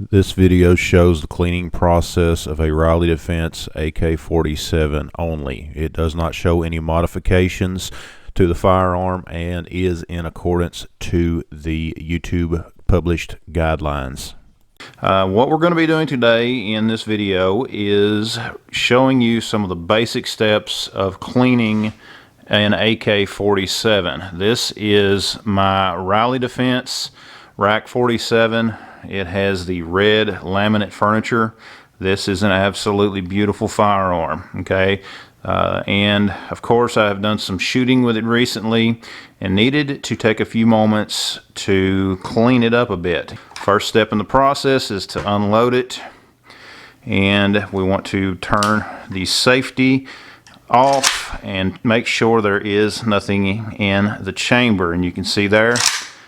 This video shows the cleaning process of a Riley Defense AK-47 only. It does not show any modifications to the firearm and is in accordance to the YouTube published guidelines. What we're going to be doing today in this video is showing you some of the basic steps of cleaning an AK-47. This is my Riley Defense Rack 47. It has the red laminate furniture. This is an absolutely beautiful firearm, okay? And of course I have done some shooting with it recently and needed to take a few moments to clean it up a bit. First step in the process is to unload it, and we want to turn the safety off and make sure there is nothing in the chamber. And you can see there,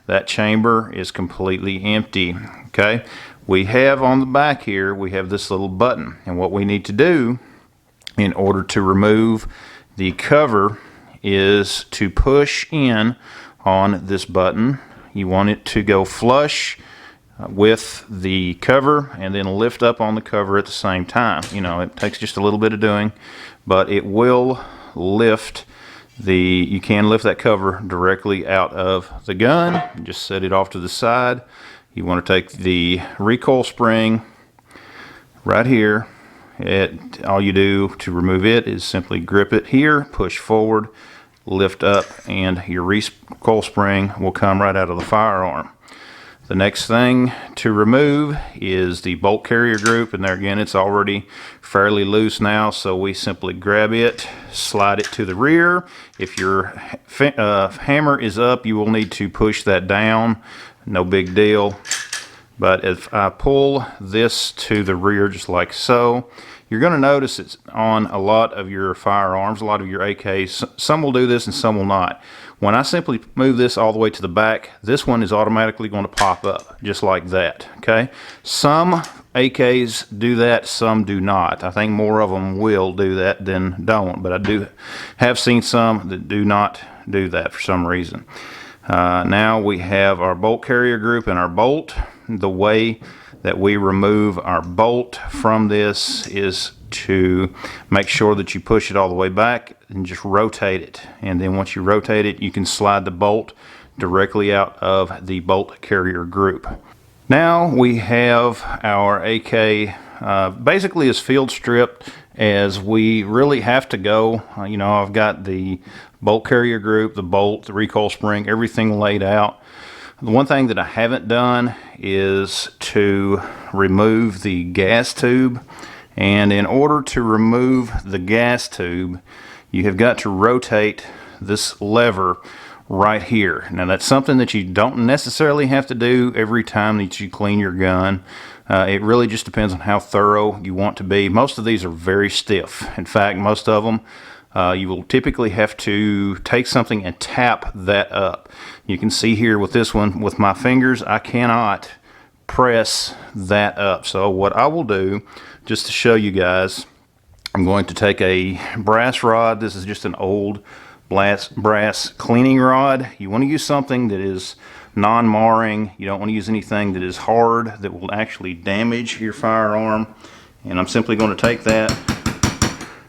that chamber is completely empty. Okay, we have on the back here, we have this little button, and what we need to do in order to remove the cover is to push in on this button. You want it to go flush with the cover and then lift up on the cover at the same time. You know, it takes just a little bit of doing, but it will lift you can lift that cover directly out of the gun. Just set it off to the side. You want to take the recoil spring right here. All you do to remove it is simply grip it here, push forward, lift up, and your recoil spring will come right out of the firearm. The next thing to remove is the bolt carrier group, and there again it's already fairly loose now, so we simply grab it, slide it to the rear. If your hammer is up, you will need to push that down. No big deal. But if I pull this to the rear just like so, you're going to notice it's on a lot of your firearms, a lot of your AKs. Some will do this and some will not. When I simply move this all the way to the back, this one is automatically going to pop up just like that. Okay, some AKs do that, some do not. I think more of them will do that than don't, but I do have seen some that do not do that for some reason. Now we have our bolt carrier group and our bolt. The way that we remove our bolt from this is to make sure that you push it all the way back and just rotate it. And then once you rotate it, you can slide the bolt directly out of the bolt carrier group. Now we have our AK basically as field stripped as we really have to go. You know, I've got the bolt carrier group, the bolt, the recoil spring, everything laid out. The one thing that I haven't done is to remove the gas tube. And in order to remove the gas tube, you have got to rotate this lever right here. Now that's something that you don't necessarily have to do every time that you clean your gun. It really just depends on how thorough you want to be. Most of these are very stiff. In fact, most of them you will typically have to take something and tap that up. You can see here with this one, with my fingers, I cannot press that up. So what I will do, just to show you guys, I'm going to take a brass rod. This is just an old brass cleaning rod. You want to use something that is non-marring. You don't want to use anything that is hard, that will actually damage your firearm. And I'm simply going to take that,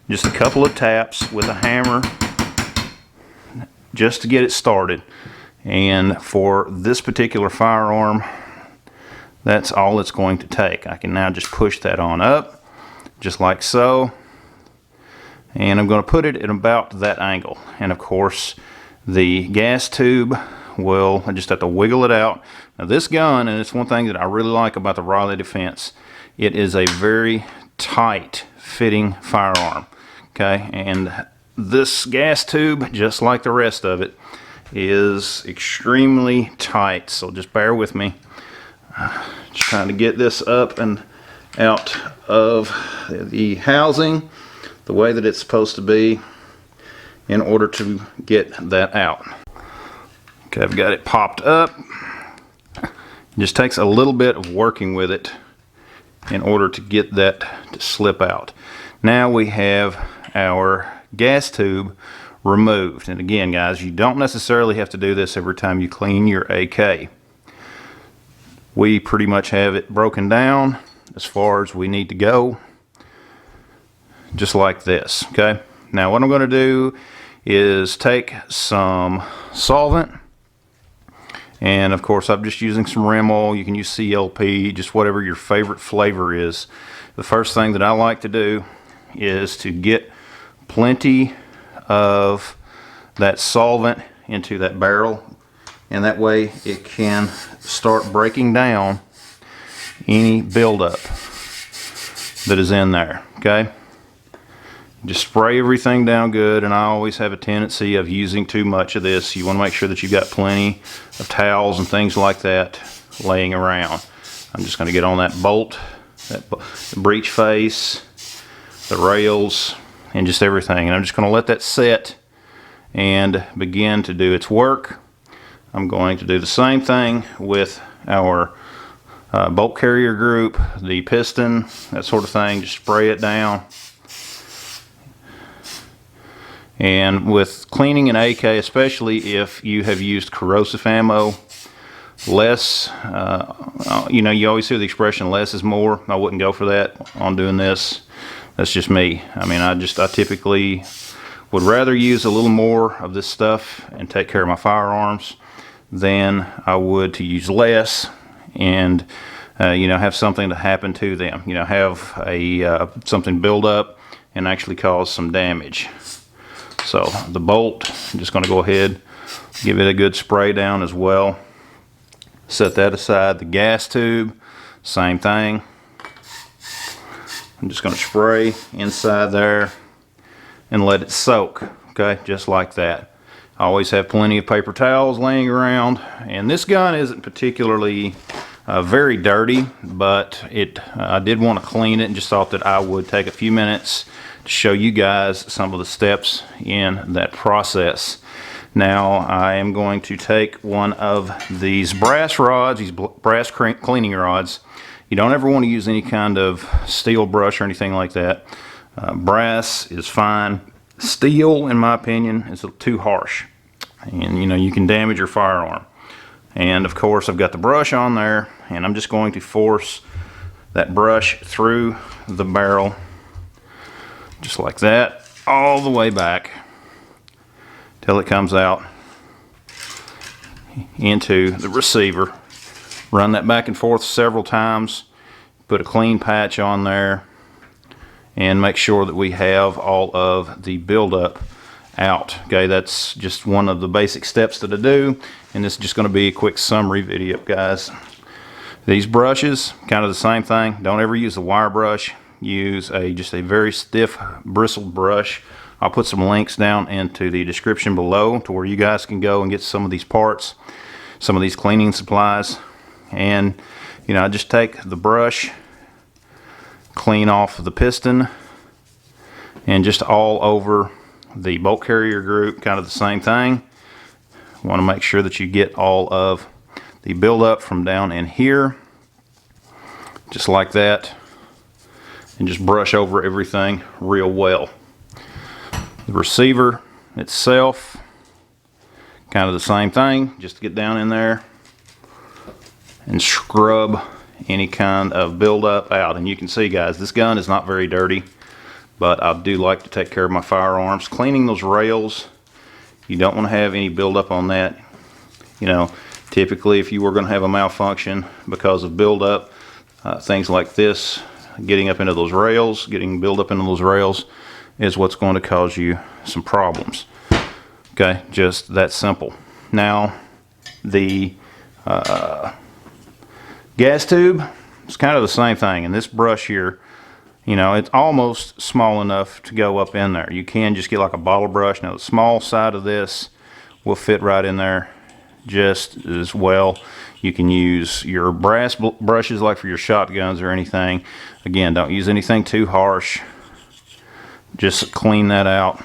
just a couple of taps with a hammer just to get it started. And for this particular firearm, that's all it's going to take. I can now just push that on up just like so, and I'm going to put it at about that angle. And of course the gas tube will, I just have to wiggle it out. Now this gun, and it's one thing that I really like about the Riley Defense, it is a very tight fitting firearm. Okay, and this gas tube, just like the rest of it, is extremely tight, so just bear with me. Just trying to get this up and out of the housing the way that it's supposed to be in order to get that out. Okay, I've got it popped up. It just takes a little bit of working with it in order to get that to slip out. Now we have our gas tube removed. And again, guys, you don't necessarily have to do this every time you clean your AK. we pretty much have it broken down as far as we need to go, just like this. Okay, now what I'm going to do is take some solvent, and of course I'm just using some rim oil. You can use CLP, just whatever your favorite flavor is. The first thing that I like to do is to get plenty of that solvent into that barrel, and that way it can start breaking down any buildup that is in there. Okay, just spray everything down good, and I always have a tendency of using too much of this. You want to make sure that you've got plenty of towels and things like that laying around. I'm just going to get on that bolt, the breech face, the rails, and just everything, and I'm just going to let that set and begin to do its work. I'm going to do the same thing with our bolt carrier group, the piston, that sort of thing. Just spray it down. And with cleaning an AK, especially if you have used corrosive ammo, less, you know, you always hear the expression less is more. I wouldn't go for that on doing this. That's just me. I mean, I typically would rather use a little more of this stuff and take care of my firearms than I would to use less and you know, have something to happen to them. You know, have a something build up and actually cause some damage. So the bolt, I'm just going to go ahead, give it a good spray down as well. Set that aside. The gas tube, same thing. I'm just going to spray inside there and let it soak. Okay, just like that. I always have plenty of paper towels laying around, and this gun isn't particularly very dirty, but I did want to clean it and just thought that I would take a few minutes to show you guys some of the steps in that process. Now I am going to take one of these brass rods, these brass cleaning rods. You don't ever want to use any kind of steel brush or anything like that. Brass is fine. Steel, in my opinion, is too harsh, and you know, you can damage your firearm. And of course I've got the brush on there, and I'm just going to force that brush through the barrel just like that, all the way back till it comes out into the receiver. Run that back and forth several times, put a clean patch on there, and make sure that we have all of the buildup out. Okay, that's just one of the basic steps that I do, and this is just going to be a quick summary video, guys. These brushes, kind of the same thing. Don't ever use a wire brush. Use just a very stiff bristled brush. I'll put some links down into the description below to where you guys can go and get some of these parts, some of these cleaning supplies. And you know, I just take the brush, clean off the piston, and just all over the bolt carrier group, kind of the same thing. Want to make sure that you get all of the buildup from down in here, just like that, and just brush over everything real well. The receiver itself, kind of the same thing, just get down in there and scrub any kind of buildup out. And you can see, guys, this gun is not very dirty, but I do like to take care of my firearms. Cleaning those rails, you don't want to have any buildup on that. You know, typically if you were going to have a malfunction because of buildup, things like this, getting up into those rails, getting buildup into those rails is what's going to cause you some problems. Okay, just that simple. Now, the gas tube, it's kind of the same thing. And this brush here, you know, it's almost small enough to go up in there. You can just get like a bottle brush. Now the small side of this will fit right in there just as well. You can use your brass brushes like for your shotguns or anything. Again, don't use anything too harsh. Just clean that out,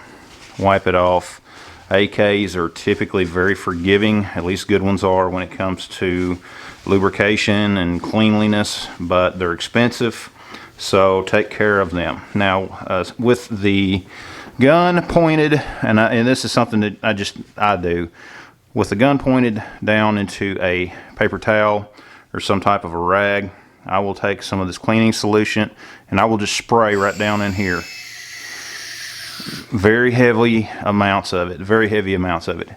wipe it off. AKs are typically very forgiving, at least good ones are, when it comes to lubrication and cleanliness, but they're expensive, so take care of them. Now with the gun pointed, and this is something that I do, with the gun pointed down into a paper towel or some type of a rag, I will take some of this cleaning solution and I will just spray right down in here. Very heavy amounts of it, very heavy amounts of it.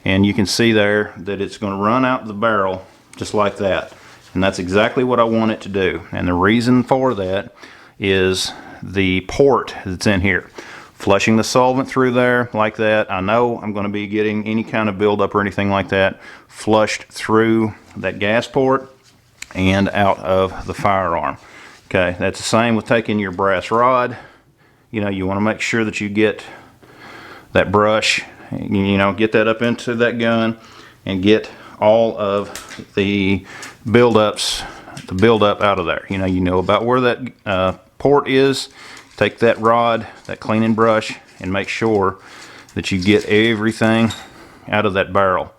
And you can see there that it's going to run out the barrel just like that. And that's exactly what I want it to do. And the reason for that is the port that's in here. Flushing the solvent through there like that, I know I'm going to be getting any kind of buildup or anything like that flushed through that gas port and out of the firearm. Okay, that's the same with taking your brass rod. You know, you want to make sure that you get that brush, you know, get that up into that gun and get all of the buildup out of there. You know about where that port is. Take that rod, that cleaning brush, and make sure that you get everything out of that barrel,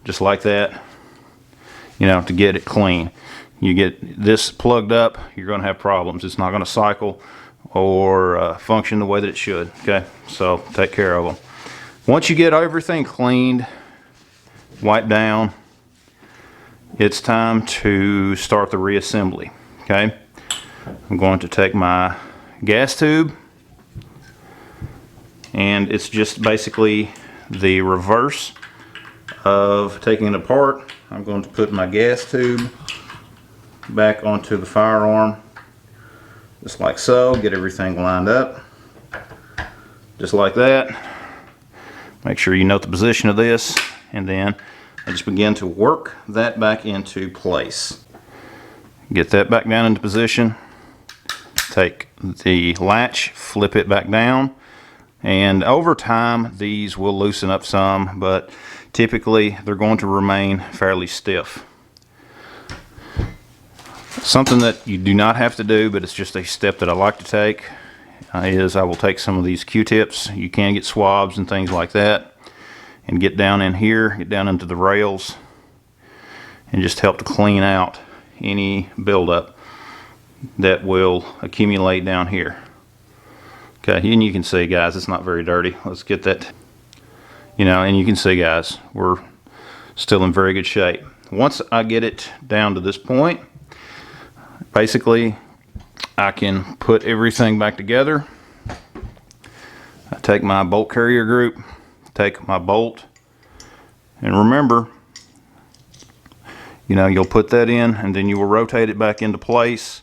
just like that, you know, to get it clean. You get this plugged up, you're going to have problems. It's not going to cycle or function the way that it should. Okay, so take care of them. Once you get everything cleaned, wiped down, it's time to start the reassembly. Okay, I'm going to take my gas tube, and it's just basically the reverse of taking it apart. I'm going to put my gas tube back onto the firearm just like so, get everything lined up just like that. Make sure you note the position of this, and then I just begin to work that back into place. Get that back down into position. Take the latch, flip it back down, and over time these will loosen up some, but typically they're going to remain fairly stiff. Something that you do not have to do, but it's just a step that I like to take, is I will take some of these Q-tips. You can get swabs and things like that, and get down in here, get down into the rails, and just help to clean out any buildup that will accumulate down here. Okay, and you can see, guys, it's not very dirty. Let's get that, you know, and you can see, guys, we're still in very good shape. Once I get it down to this point, basically I can put everything back together. I take my bolt carrier group, take my bolt, and remember, you know, you'll put that in and then you will rotate it back into place,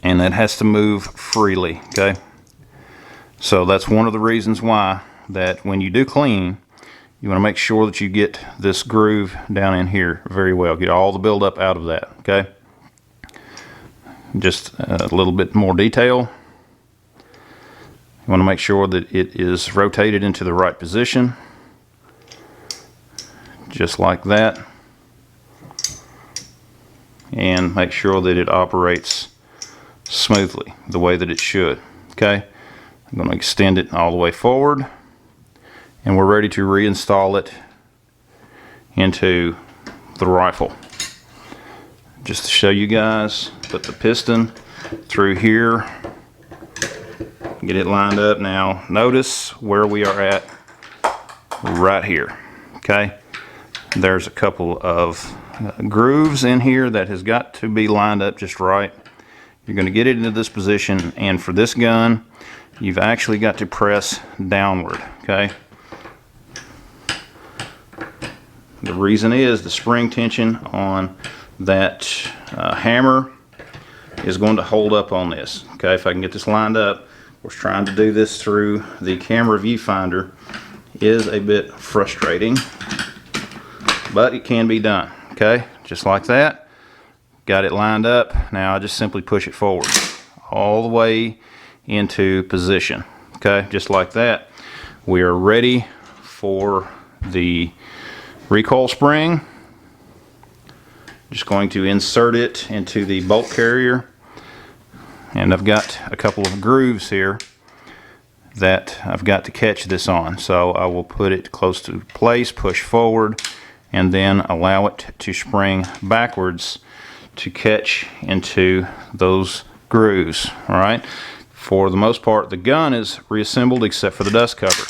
and that has to move freely. Okay, so that's one of the reasons why that when you do clean, you want to make sure that you get this groove down in here very well, get all the buildup out of that. Okay, just a little bit more detail. You want to make sure that it is rotated into the right position, just like that, and make sure that it operates smoothly the way that it should. Okay, I'm going to extend it all the way forward, and we're ready to reinstall it into the rifle. Just to show you guys, put the piston through here, get it lined up. Now notice where we are at right here. Okay, there's a couple of grooves in here that has got to be lined up just right. You're going to get it into this position, and for this gun you've actually got to press downward. Okay, the reason is the spring tension on that hammer is going to hold up on this. Okay, if I can get this lined up. Of course, trying to do this through the camera viewfinder is a bit frustrating, but it can be done. Okay, just like that. Got it lined up. Now I just simply push it forward all the way into position. Okay, just like that. We are ready for the recoil spring. Just going to insert it into the bolt carrier, and I've got a couple of grooves here that I've got to catch this on. So I will put it close to place, push forward, and then allow it to spring backwards to catch into those grooves. All right. For the most part, the gun is reassembled except for the dust cover.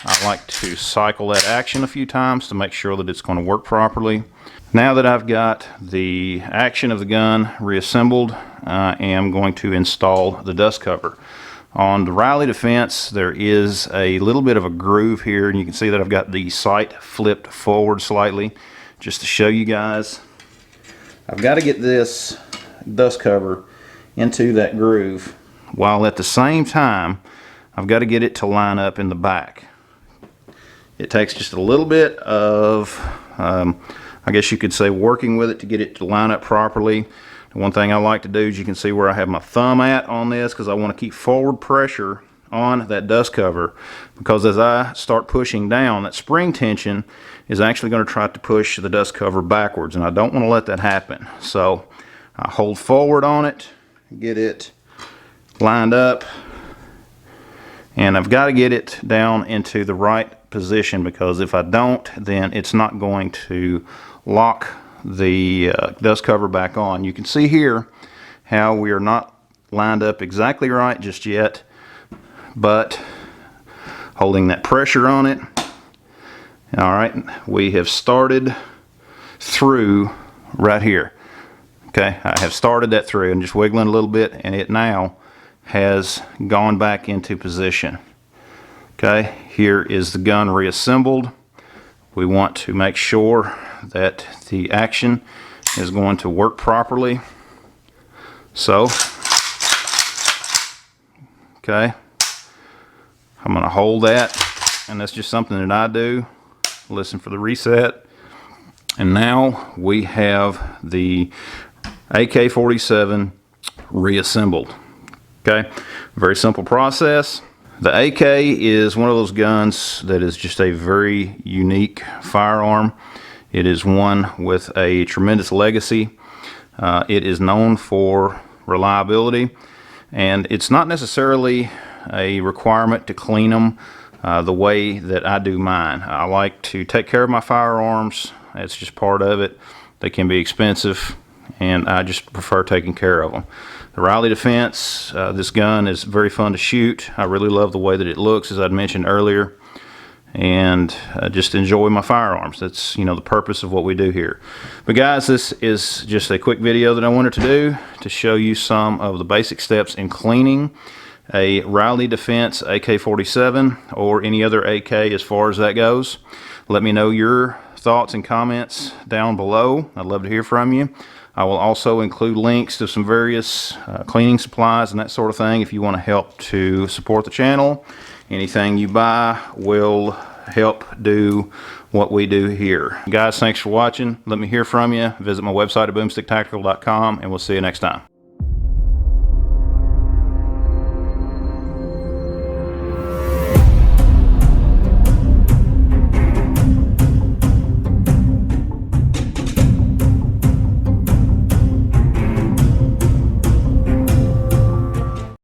I like to cycle that action a few times to make sure that it's going to work properly. Now that I've got the action of the gun reassembled, I am going to install the dust cover. On the Riley Defense, there is a little bit of a groove here, and you can see that I've got the sight flipped forward slightly. Just to show you guys, I've got to get this dust cover into that groove, while at the same time, I've got to get it to line up in the back. It takes just a little bit of, I guess you could say, working with it to get it to line up properly. The one thing I like to do is, you can see where I have my thumb at on this, because I want to keep forward pressure on that dust cover, because as I start pushing down, that spring tension is actually going to try to push the dust cover backwards, and I don't want to let that happen. So I hold forward on it, get it lined up, and I've got to get it down into the right position, because if I don't, then it's not going to lock the dust cover back on. You can see here how we are not lined up exactly right just yet, but holding that pressure on it. All right, we have started through right here. Okay, I have started that through and just wiggling a little bit, and it now has gone back into position. Okay, here is the gun reassembled. We want to make sure that the action is going to work properly. So, okay, I'm going to hold that, and that's just something that I do. Listen for the reset. And now we have the AK-47 reassembled. Okay, very simple process. The AK is one of those guns that is just a very unique firearm. It is one with a tremendous legacy. It is known for reliability, and it's not necessarily a requirement to clean them the way that I do mine. I like to take care of my firearms. It's just part of it. They can be expensive, and I just prefer taking care of them. The Riley Defense, this gun is very fun to shoot. I really love the way that it looks, as I'd mentioned earlier, and just enjoy my firearms. That's, you know, the purpose of what we do here. But guys, this is just a quick video that I wanted to do to show you some of the basic steps in cleaning a Riley Defense AK-47 or any other AK as far as that goes. Let me know your thoughts and comments down below. I'd love to hear from you. I will also include links to some various cleaning supplies and that sort of thing if you want to help to support the channel. Anything you buy will help do what we do here. Guys, thanks for watching. Let me hear from you. Visit my website at boomsticktactical.com, and we'll see you next time.